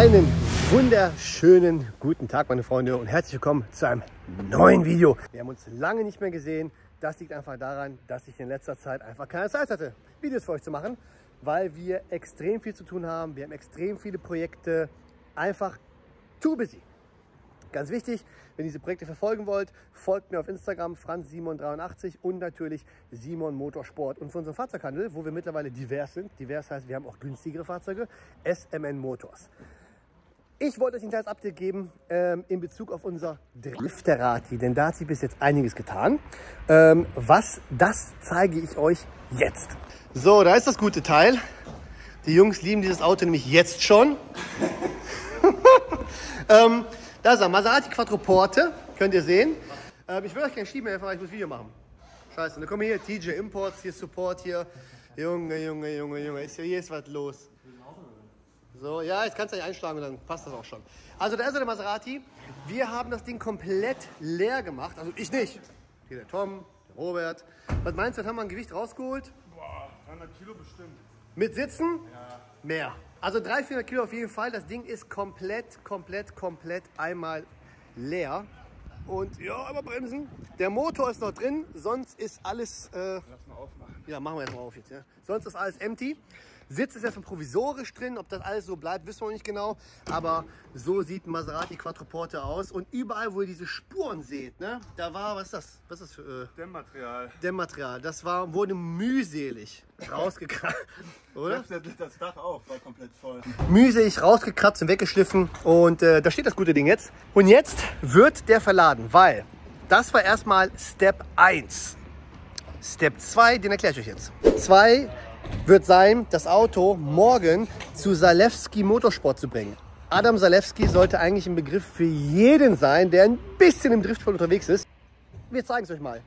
Einen wunderschönen guten Tag, meine Freunde, und herzlich willkommen zu einem neuen Video. Wir haben uns lange nicht mehr gesehen. Das liegt einfach daran, dass ich in letzter Zeit einfach keine Zeit hatte, Videos für euch zu machen, weil wir extrem viel zu tun haben. Wir haben extrem viele Projekte, einfach too busy. Ganz wichtig, wenn ihr diese Projekte verfolgen wollt, folgt mir auf Instagram franz simon83 und natürlich Simon Motorsport. Und für unseren Fahrzeughandel, wo wir mittlerweile divers sind, divers heißt, wir haben auch günstigere Fahrzeuge, SMN Motors. Ich wollte euch ein kleines Update geben in Bezug auf unser DRIFTERATI, denn da hat sich bis jetzt einiges getan. Das zeige ich euch jetzt. So, da ist das gute Teil. Die Jungs lieben dieses Auto nämlich jetzt schon. Da ist er, Maserati Quattroporte, könnt ihr sehen. Ich will euch keinen Schieben helfen, weil ich muss Video machen. Scheiße, dann kommen hier TJ Imports, hier Support hier. Junge, hier ist was los. So, ja, jetzt kannst du nicht einschlagen und dann passt das auch schon. Also da ist er, der Maserati. Wir haben das Ding komplett leer gemacht, also ich nicht. Hier der Tom, der Robert. Was meinst du, was haben wir an Gewicht rausgeholt? Boah, 300 Kilo bestimmt. Mit Sitzen? Ja. Mehr. Also 300-400 Kilo auf jeden Fall. Das Ding ist komplett einmal leer. Und ja, aber bremsen. Der Motor ist noch drin, sonst ist alles... Lass mal aufmachen. Ja, machen wir erstmal auf jetzt. Ja. Sonst ist alles empty. Sitz ist erstmal provisorisch drin. Ob das alles so bleibt, wissen wir noch nicht genau. Aber so sieht ein Maserati Quattroporte aus. Und überall, wo ihr diese Spuren seht, ne, da war, was ist das? Was ist das für... Dämmmaterial. Dämmmaterial. Das wurde mühselig rausgekratzt, oder? Das Dach auch war komplett voll. Mühselig rausgekratzt und weggeschliffen. Und da steht das gute Ding jetzt. Und jetzt wird der verladen, weil das war erstmal Step 1. Step 2, den erkläre ich euch jetzt. 2 wird sein, das Auto morgen zu Zalewski Motorsport zu bringen. Adam Zalewski sollte eigentlich ein Begriff für jeden sein, der ein bisschen im Driftsport unterwegs ist. Wir zeigen es euch mal.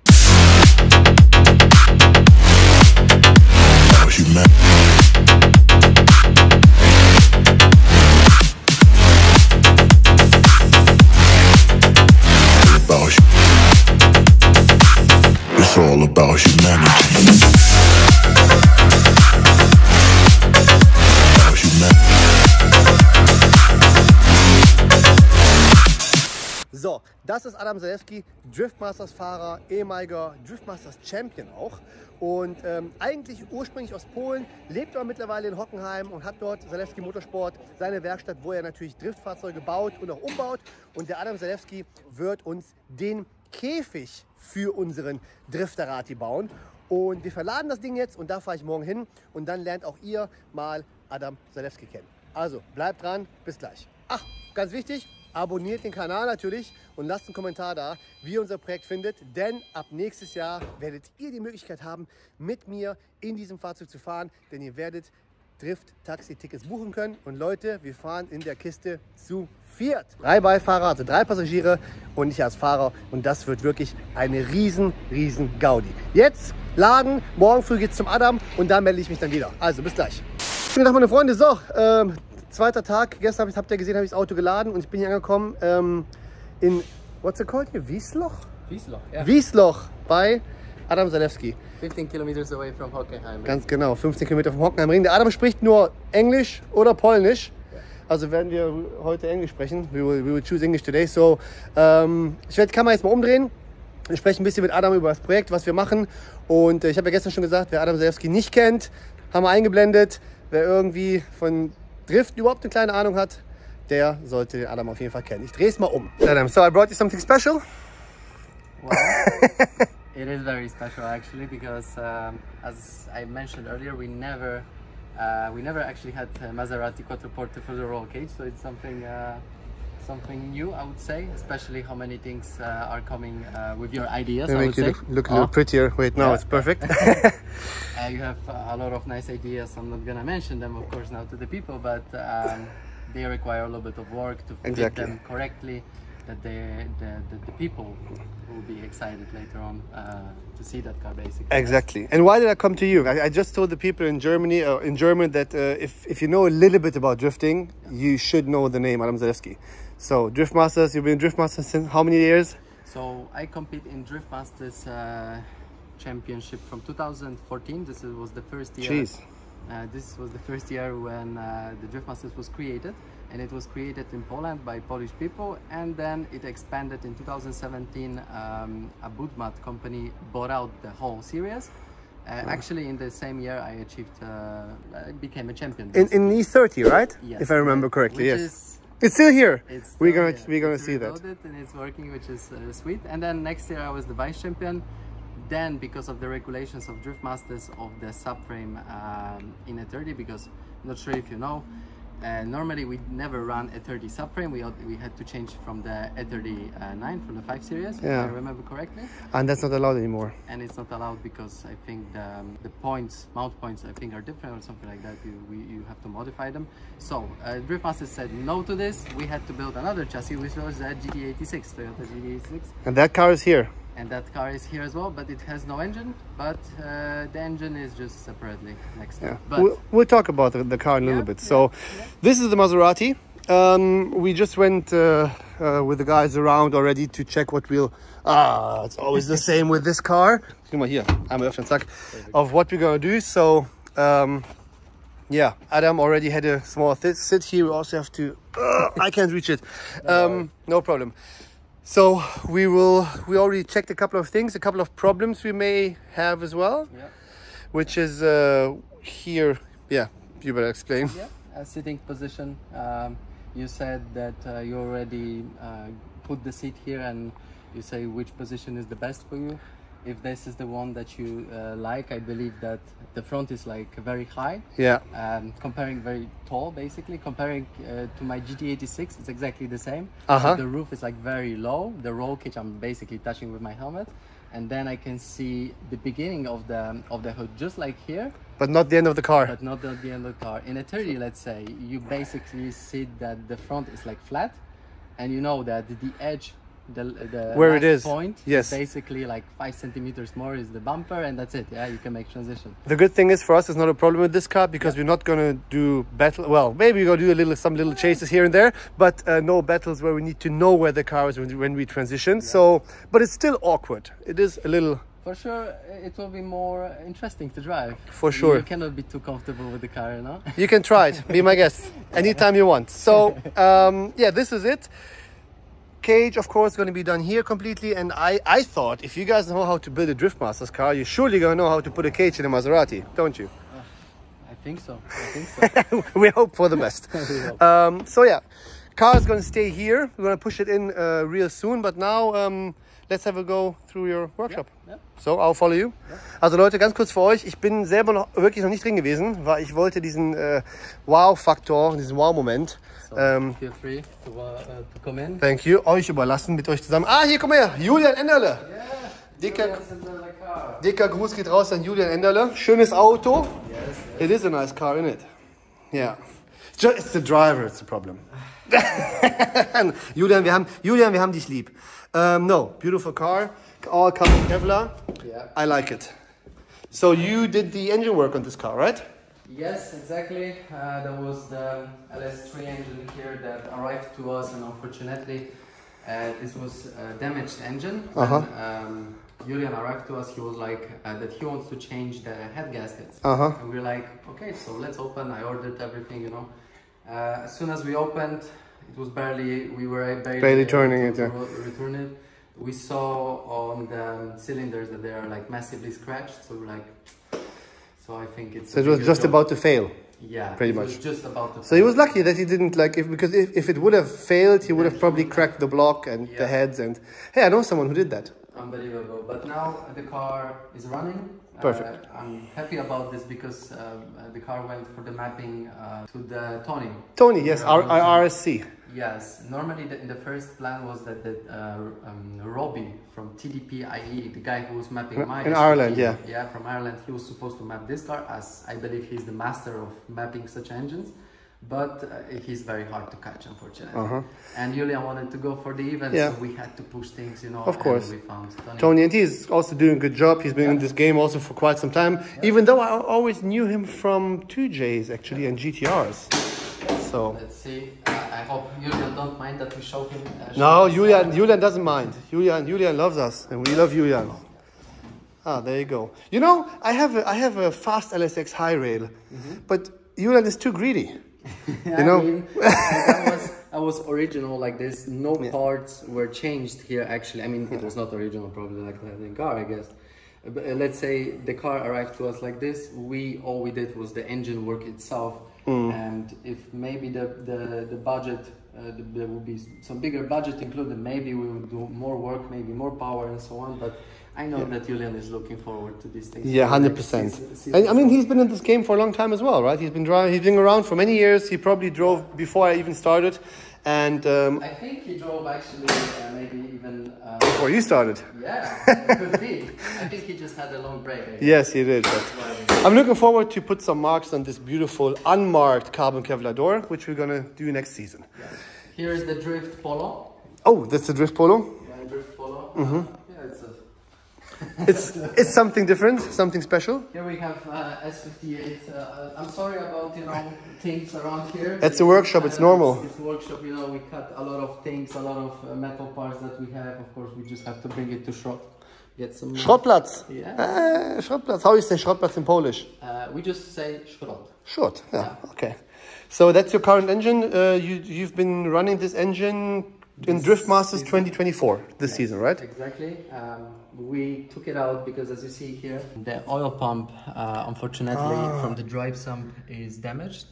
It's all about humanity. So, das ist Adam Zalewski, Driftmasters Fahrer, ehemaliger Driftmasters Champion auch. Und eigentlich ursprünglich aus Polen, lebt aber mittlerweile in Hockenheim und hat dort Zalewski Motorsport seine Werkstatt, wo er natürlich Driftfahrzeuge baut und auch umbaut. Und der Adam Zalewski wird uns den Käfig für unseren DRIFTERATI bauen. Und wir verladen das Ding jetzt und da fahre ich morgen hin. Und dann lernt auch ihr mal Adam Zalewski kennen. Also bleibt dran, bis gleich. Ach, ganz wichtig. Abonniert den Kanal natürlich und lasst einen Kommentar da, wie ihr unser Projekt findet. Denn ab nächstes Jahr werdet ihr die Möglichkeit haben, mit mir in diesem Fahrzeug zu fahren. Denn ihr werdet Drift-Taxi-Tickets buchen können. Und Leute, wir fahren in der Kiste zu 4. 3 Beifahrer, also 3 Passagiere und ich als Fahrer. Und das wird wirklich eine riesen Gaudi. Jetzt laden, morgen früh geht's zum Adam und da melde ich mich dann wieder. Also bis gleich. Guten Tag, meine Freunde. So, zweiter Tag, gestern habt ihr gesehen, habe ich das Auto geladen und ich bin hier angekommen in, what's it called here? Wiesloch? Wiesloch, ja. Wiesloch bei Adam Zalewski. 15 kilometers away from Hockenheim. Ganz genau, 15 Kilometer vom Hockenheimring. Der Adam spricht nur Englisch oder Polnisch. Also werden wir heute Englisch sprechen. We will choose English today. So, ich werde die Kamera jetzt mal umdrehen. Wir sprechen ein bisschen mit Adam über das Projekt, was wir machen. Und ich habe ja gestern schon gesagt, wer Adam Zalewski nicht kennt, haben wir eingeblendet. Wer irgendwie von Drift überhaupt eine kleine Ahnung hat, der sollte den Adam auf jeden Fall kennen. Ich drehe es mal um. Adam, so I brought you something special. Well, it is very special actually because as I mentioned earlier, we never actually had Maserati Quattroporte for the roll cage, so it's something new, I would say, especially how many things are coming with your ideas. They make you look a little prettier. Wait, no, it's perfect. You have a lot of nice ideas. I'm not gonna mention them, of course, now to the people, but they require a little bit of work to fit them correctly. That the people will be excited later on to see that car, basically. Exactly. And why did I come to you? I just told the people in Germany, in German, that if you know a little bit about drifting, you should know the name Adam Zalewski. So Driftmasters, you've been in Driftmasters since how many years? So I compete in Driftmasters Championship from 2014. This was the first year. Jeez. This was the first year when the Drift Masters was created, and it was created in Poland by Polish people, and then it expanded in 2017. A boot mat company bought out the whole series. Actually, in the same year, I achieved, I became a champion. In E30, right? Yes. If I remember correctly, Which yes. It's still here. It's We're still gonna it's see that. reloaded and it's working, which is sweet. And then next year I was the vice champion. Then, because of the regulations of Drift Masters of the subframe in a 30, because I'm not sure if you know, normally we never run a 30 subframe. We had to change from the A39 from the 5 series, Yeah. if I remember correctly. And that's not allowed anymore. And it's not allowed because I think the points, mount points, I think are different or something like that. You have to modify them. So Drift Masters said no to this. We had to build another chassis, which was the GT86, Toyota GT86. And that car is here. And that car is here as well, but it has no engine. But the engine is just separately next to Yeah. it. But We'll talk about the car in a little bit. So this is the Maserati. We just went with the guys around already to check what we'll... it's always the same with this car. Guck mal hier, einmal öffnen, zack. Of what we're gonna do. So yeah, Adam already had a small sit here. We also have to... I can't reach it. No problem. So we already checked a couple of things, a couple of problems we may have as well, which is here. Yeah, you better explain. yeah, a sitting position. You said that you already put the seat here, and you say which position is the best for you. If this is the one that you like, I believe that the front is like very high. Yeah. Comparing very tall, basically. Comparing to my GT86, it's exactly the same. Uh-huh. So the roof is like very low. The roll cage I'm basically touching with my helmet, and then I can see the beginning of the hood, just like here. But not the end of the car. But not at the end of the car. In a 30, let's say, you basically see that the front is like flat, and you know that the edge, the where last it is point, yes, basically like 5 centimeters more is the bumper, and that's it. Yeah, you can make transition. The good thing is for us, it's not a problem with this car because we're not gonna do battle. Well, maybe we're gonna do some little chases here and there, but no battles where we need to know where the car is when we transition. So, but it's still awkward. It is a little. For sure, it will be more interesting to drive. For sure. You cannot be too comfortable with the car, you know? You can try it. Be my guest anytime you want. So, yeah, this is it. Cage, of course, going to be done here completely. And I thought if you guys know how to build a Drift Masters car, you're surely going to know how to put a cage in a Maserati, don't you? I think so. I think so. We hope for the best. So, yeah, car is going to stay here. We're going to push it in real soon. But now, let's have a go through your workshop. Yeah. So, I'll follow you. Yeah. Also Leute, ganz kurz für euch. Ich bin selber wirklich noch nicht drin gewesen, weil ich wollte diesen Wow-Faktor, diesen Wow-Moment. So, feel free to come in. Thank you. Euch überlassen, mit euch zusammen. Ah, hier, komm her. Julian Enderle. Yeah. Dicker Gruß geht raus an Julian Enderle. Schönes Auto. Yes. It is a nice car, isn't it? Yeah. It's the driver, it's the problem. Julian, wir haben dich lieb. No, beautiful car. All carbon Kevlar. Yeah. I like it. So you did the engine work on this car, right? Yes, exactly. There was the LS3 engine here that arrived to us, and unfortunately, this was a damaged engine. When Julian arrived to us, he was like that he wants to change the head gaskets. And we're like, okay, so let's open. I ordered everything, you know. As soon as we opened, it was we were barely turning it. Yeah. Return it. We saw on the cylinders that they are like massively scratched. So we're like, so I think it's. So it was just about to fail. Yeah, pretty it much. was just about to. So he was lucky that he didn't because if it would have failed, he would have probably cracked the block and the heads. And hey, I know someone who did that. Unbelievable. But now the car is running. Perfect. I'm happy about this because the car went for the mapping to the Tony. Tony, yes, our RSC. Yes. Normally, the first plan was that Robbie from TDP-IE, the guy who was mapping my in Ireland, yeah. Yeah, from Ireland, he was supposed to map this car, as I believe he's the master of mapping such engines. But he's very hard to catch, unfortunately. And Julian wanted to go for the event, so we had to push things, you know. Of course. And we found Tony, and he's also doing a good job. He's been in this game also for quite some time, even though I always knew him from 2Js actually and GTRs. So let's see. I hope Julian don't mind that we show him. No, Julian doesn't mind. Julian loves us, and we love Julian. Ah, there you go. You know, I have a fast LSX high rail, but Julian is too greedy. You know, I mean, that was original like this. No parts were changed here. Actually, I mean, it was not original, probably like the car, I guess. But let's say the car arrived to us like this. All we did was the engine work itself, and if maybe the budget. There would be some bigger budget included. Maybe we would do more work, maybe more power and so on. But I know that Julian is looking forward to these things. Yeah, 100%. And I mean, he's been in this game for a long time as well, right? He's been around for many years. He probably drove before I even started. And I think he drove actually maybe even before you started. Yeah, it could be. I think he just had a long break. Yes, he did. I'm looking forward to put some marks on this beautiful unmarked carbon Kevlar door, which we're gonna do next season. Yeah. Here is the Drift Polo. Oh, that's the Drift Polo? Yeah, Drift Polo. Yeah, it's something different, something special. Here we have S58. I'm sorry about, things around here. It's a workshop, it's normal. It's a workshop, we cut a lot of things, a lot of metal parts that we have. Of course, we just have to bring it to Schrott. Get some... Schrottplatz. Yeah. Schrottplatz. How do you say Schrottplatz in Polish? We just say Schrott. Schrott, yeah, okay. So that's your current engine. You've been running this engine in Drift Masters 2024 this season, right? Exactly. We took it out because, as you see here, the oil pump, unfortunately, from the drive sump is damaged.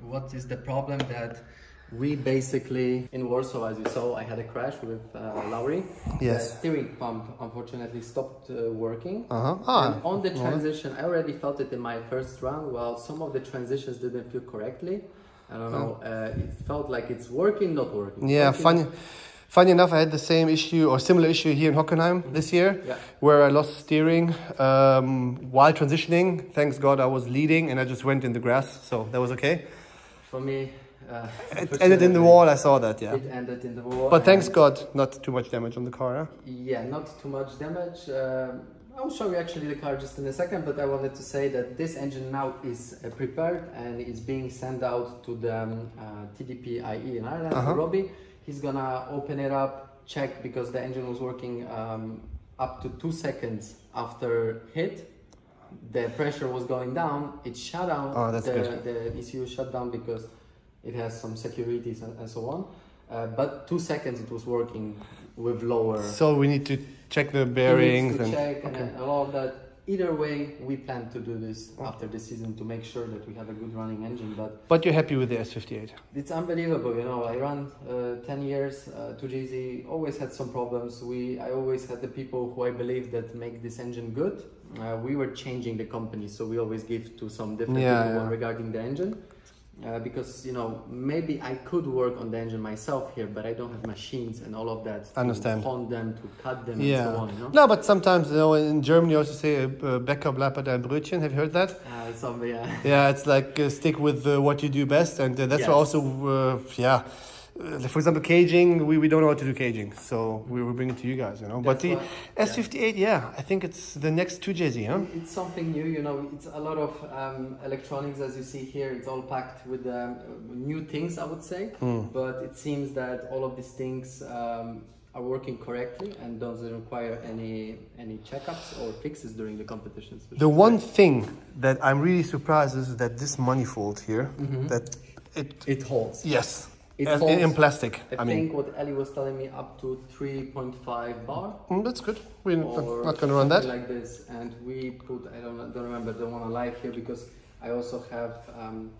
What is the problem? That we basically, in Warsaw, as you saw, I had a crash with Laurie. Yes. The steering pump, unfortunately, stopped working. And on the transition, I already felt it in my first run. Well, some of the transitions didn't feel correctly. I don't know. It felt like it's working, not working. Yeah, funny enough, I had the same issue or similar issue here in Hockenheim this year, where I lost steering while transitioning. Thanks God I was leading and I just went in the grass, so that was okay. For me, it ended in the wall. I saw that. Yeah. It ended in the wall. But thanks God, not too much damage on the car. Huh? Yeah, not too much damage. I'll show you actually the car just in a second, but I wanted to say that this engine now is prepared and is being sent out to the TDP IE in Ireland, to Robbie. He's gonna open it up, check, because the engine was working up to 2 seconds after hit. The pressure was going down, it shut down. Oh, that's good. The ECU shut down because it has some securities and so on. But 2 seconds it was working with lower. So we need to check the bearings and all of that. Either way, we plan to do this after the season to make sure that we have a good running engine. But you're happy with the S58? It's unbelievable, I ran 10 years, 2JZ, always had some problems. I always had the people who I believe that make this engine good. We were changing the company, so we always give to some different people regarding the engine. Because, maybe I could work on the engine myself here, but I don't have machines and all of that to hone them, to cut them and so on. No, but sometimes, in Germany you also say Bäcker bleibt ein Brötchen. Have you heard that? Yeah, it's like stick with what you do best. And that's also, for example, caging, we don't know how to do caging. So we will bring it to you guys, But the S58, I think it's the next 2JZ, huh? It's something new, it's a lot of electronics, as you see here. It's all packed with new things, I would say. But it seems that all of these things are working correctly and doesn't require any checkups or fixes during the competitions. The one thing that I'm really surprised is that this manifold here, that it holds. Yes. In plastic. I think what Ellie was telling me, up to 3.5 bar. That's good. We're not going to run that. Like this, and we put, I don't remember the one alive here, because I also have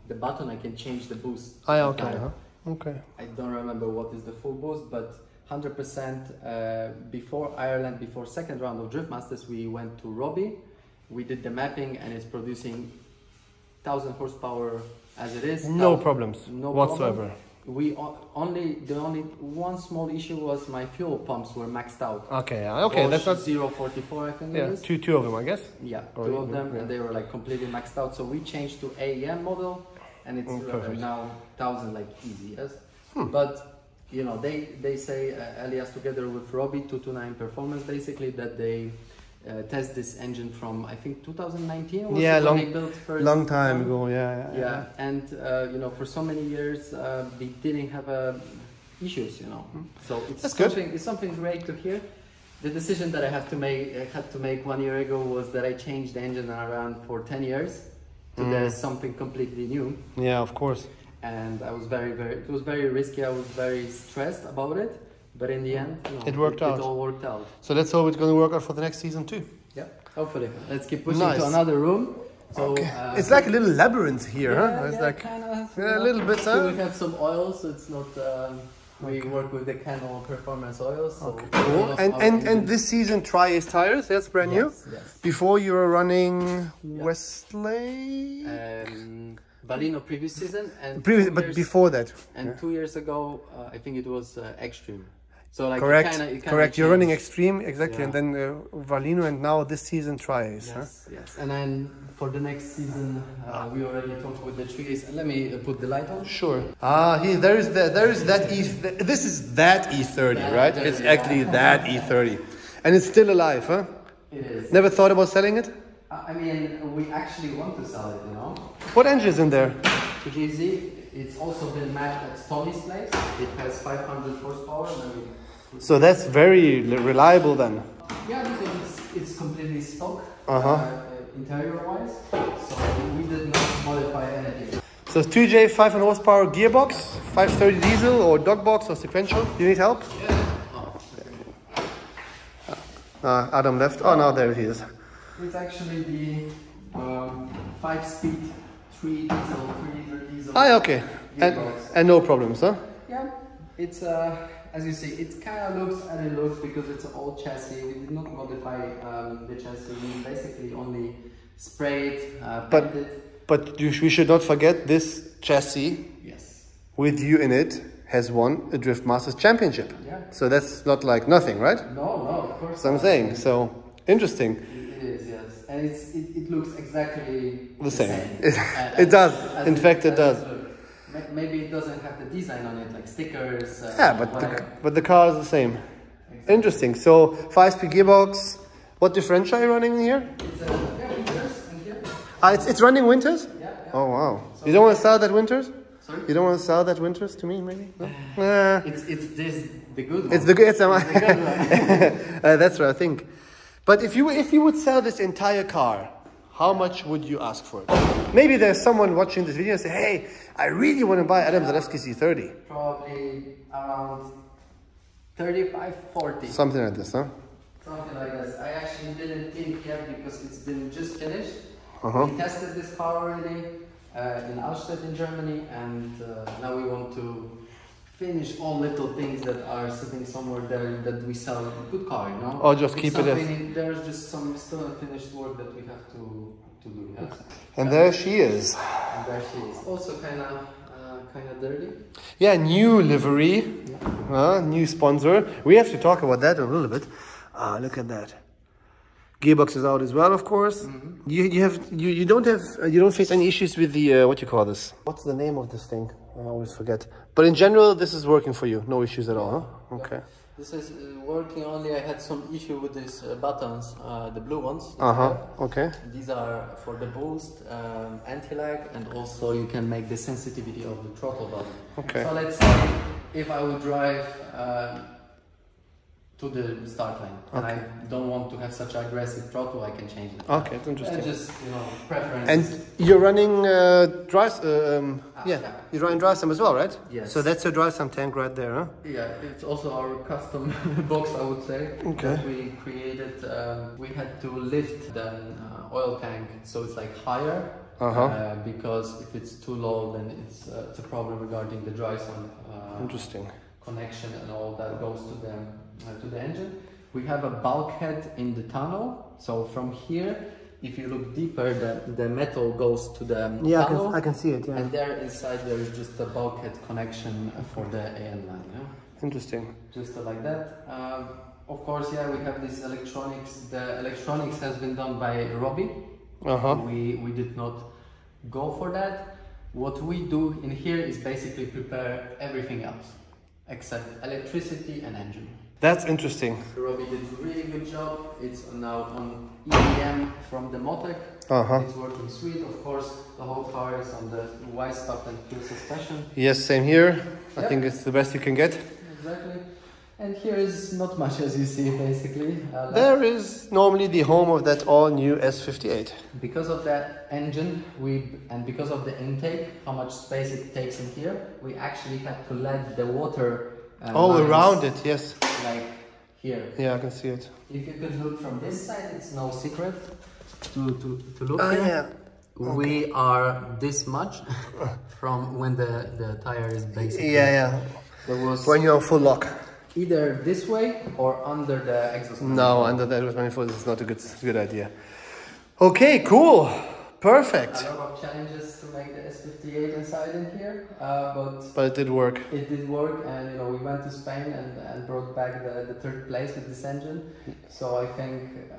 the button. I can change the boost. Okay. I don't remember what is the full boost, but 100% before Ireland, before second round of Drift Masters, we went to Robbie. We did the mapping, and it's producing 1,000 horsepower as it is. No problems whatsoever. The only one small issue was my fuel pumps were maxed out. Okay, that's not 044, I think. Yeah, two of them, I guess. Yeah, two of them, and they were like completely maxed out. So we changed to AEM model, and it's now 1,000 like easy, yes. But they say Elias together with Robbie 229 Performance, basically, that they test this engine from, I think, 2019 was when they built first. Long time ago, and for so many years they didn't have issues, so it's something great to hear. The decision that I had to make 1 year ago was that I changed the engine around for 10 years to there's something completely new. Yeah, of course. And I was it was very risky. I was very stressed about it, but in the end, you know, it worked out. It all worked out. So let's hope it's going to work out for the next season too. Yeah, hopefully. Let's keep pushing Nice. to another room. So, Okay. It's like a little labyrinth here, huh? It's like kinda, a little bit, huh? We have some oil, so it's not. We work with the Canal Performance oil. So cool. And this season tri-ace tires, that's brand new. Yes. Before you were running Westlake. Valino previous season and But before that. And 2 years ago, I think it was Extreme. So like correct, it kinda correct. You're changed. running Extreme, exactly, Yeah. and then Valino, and now this season tri-ace. Yes, Huh? yes. And then for the next season, we already talked with the trees. Let me put the light on. Sure. There is that E. This is that E30, right? It's actually that E30, and it's still alive, huh? It is. Never thought about selling it? I mean, we actually want to sell it, you know. What engine is in there? 2GZ. It's also been matched at Tony's place. It has 500 horsepower. So that's very reliable then. Yeah, because it's completely stock. Interior-wise, so we did not modify anything. So it's 2J 500 horsepower gearbox, 530 diesel or dog box or sequential. Do you need help? Yeah. Adam left. Oh, no, there he is. It's actually the 5-speed 3-liter diesel. Okay. And no problems, huh? Yeah, it's as you see, it kind of looks and it looks because it's an old chassis. We did not modify the chassis. We basically only sprayed, painted. But we should not forget this chassis. Yes. With you in it has won a Drift Masters Championship. Yeah. So that's not like nothing, right? No, of course. That's what I'm saying. So interesting. It is, yes, and it looks exactly the same. It does. In fact, it does. Maybe it doesn't have the design on it, like stickers. Yeah, but the car is the same. Exactly. Interesting. So 5-speed gearbox. What differential are you running here? It's Winters in here. It's running Winters? Yeah. Oh wow. So you don't want to sell that Winters? Sorry? You don't want to sell that Winters to me, maybe? No? It's the good one. It's the good one. One. That's what I think. But if you would sell this entire car, how much would you ask for it? Maybe there's someone watching this video and say, hey, I really want to buy Adam Zalewski C30. Probably around 35, 40. Something like this, huh? Something like this. I actually didn't think yet because it's been just finished. We tested this car already in Allstedt in Germany, and now we want to finish all little things that are sitting somewhere there that we sell a good car, you know? Or just keep it as... There's just some still unfinished work that we have to do, yes? And there she is. And there she is. Also kind of dirty. Yeah, new livery, new sponsor. We have to talk about that a little bit. Look at that. Gearbox is out as well, of course. You don't face any issues with the what you call this? What's the name of this thing? I always forget. But in general, this is working for you. No issues at all, huh? Okay. This is working only. I had some issue with these buttons, the blue ones. Okay. These are for the boost, anti-lag, and also you can make the sensitivity of the throttle button. Okay. So let's say if I would drive to the start line and I don't want to have such aggressive throttle, I can change it. Okay, it's interesting. Just preference. And you're running you're running dry sum as well, right? Yes. So that's your dry sum tank right there, huh? Yeah, it's also our custom box, I would say. Okay. That we created. We had to lift the oil tank so it's like higher. Because if it's too low, then it's a problem regarding the dry sum. Interesting. Connection and all that goes to the engine. We have a bulkhead in the tunnel, so from here, if you look deeper, the metal goes to the tunnel. I can see it. Yeah. And there inside there is just a bulkhead connection for the AN line. Yeah? Interesting. Just like that. Of course, yeah, we have this electronics. The electronics has been done by Robbie. We did not go for that. What we do in here is basically prepare everything else except electricity and engine. That's interesting. Robbie did a really good job. It's now on EDM from the Motec. It's working sweet. Of course, the whole car is on the Y stop and fuel suspension. Yes, same here. I think it's the best you can get. Exactly. And here is not much, as you see, basically. There is normally the home of that all-new S58. Because of that engine, and because of the intake, how much space it takes in here, we actually had to let the water All lines, around it, yes. like here. Yeah, I can see it. If you could look from this side, it's no secret to look Oh, here. yeah. We are this much from when the tire is basically. Yeah. There was When you're on full lock. either this way or under the exhaust manifold. No, under the exhaust manifold is not a good idea. Okay, cool. Perfect. A lot of challenges to make the S58 inside in here, But it did work. it did work, and we went to Spain and brought back the third place with this engine. So I think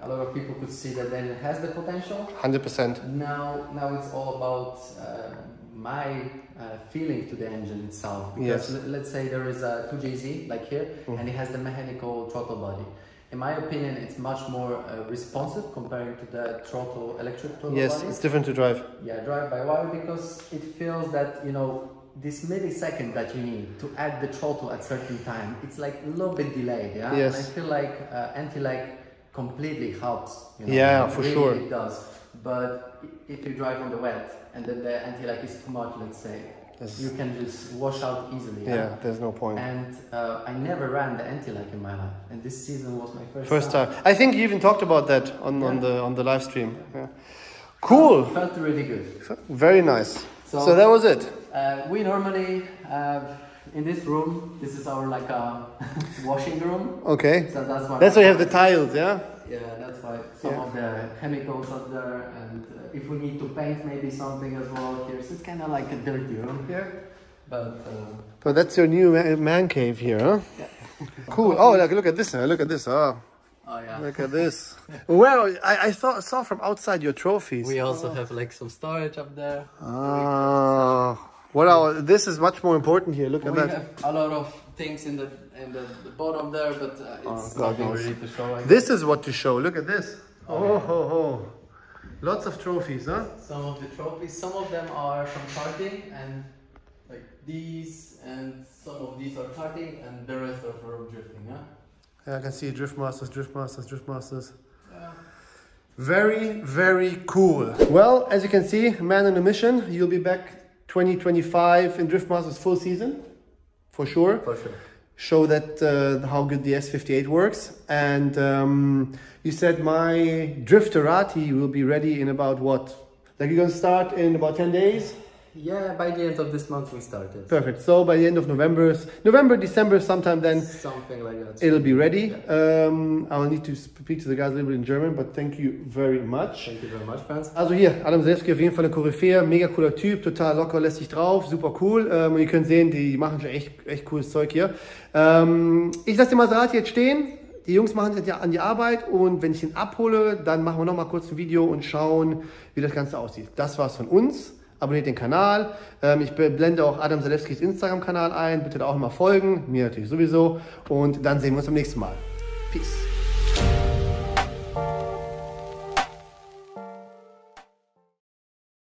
a lot of people could see that then it has the potential. 100%. Now it's all about my feeling to the engine itself. Because Yes. let's say there is a 2JZ like here, and it has the mechanical throttle body. In my opinion, it's much more responsive compared to the electric throttle Yes, body. it's different to drive. Yeah, drive by wire, because it feels that, this millisecond that you need to add the throttle at certain time, it's like a little bit delayed, yeah? Yes. And I feel like anti-lag completely helps. Yeah, It for really, sure. It does. But if you drive on the wet and then the anti-lag is too much, let's say, you can just wash out easily. Yeah, there's no point. And I never ran the anti-lag in my life, and this season was my First time. I think you even talked about that on the live stream. Yeah. Cool. Felt really good. Very nice. So that was it. We normally in this room. This is our washing room. Okay. So That's why you have the tiles, yeah? Yeah, that's why some of the chemicals up there, and if we need to paint maybe something as well here. So it's kind of like a dirty room here, but. But that's your new man cave here, huh? Yeah. Cool. Oh, look at this. Look at this. Oh, yeah. look at this. Well, I saw from outside your trophies. We also have some storage up there. This is much more important here. Look at that. We have a lot of things in the bottom there, but it's nothing really to show. This is what to show. Look at this. Lots of trophies, huh? Some of the trophies, some of them are from karting, and like these, and some of these are karting, and the rest are from drifting, huh? Yeah, I can see Drift Masters. Yeah. Very, very cool. Well, as you can see, man on a mission. You'll be back 2025 in Drift Masters full season, for sure. For sure. Show that how good the S58 works. And you said my DRIFTERATI will be ready in about what? Like you're going to start in about 10 days? Yeah, by the end of this month we started. Perfect. So by the end of November, December, sometime then, something like that. it'll be ready. Yeah. I'll need to speak to the guys a little bit in German, but thank you very much. Thank you very much, fans. Also hier, Adam Zalewski, auf jeden Fall eine Koryphäe, mega cooler Typ, total locker, lässt sich drauf, super cool. Und ihr könnt sehen, die machen schon echt cooles Zeug hier. Ich lasse den Maserati jetzt stehen. Die Jungs machen jetzt an die Arbeit, und wenn ich ihn abhole, dann machen wir noch mal kurz ein Video und schauen, wie das Ganze aussieht. Das war's von uns. Abonniert den Kanal. Ich blende auch Adam Zalewskis Instagram-Kanal ein. Bitte da auch mal folgen. Mir natürlich sowieso. Und dann sehen wir uns beim nächsten Mal. Peace.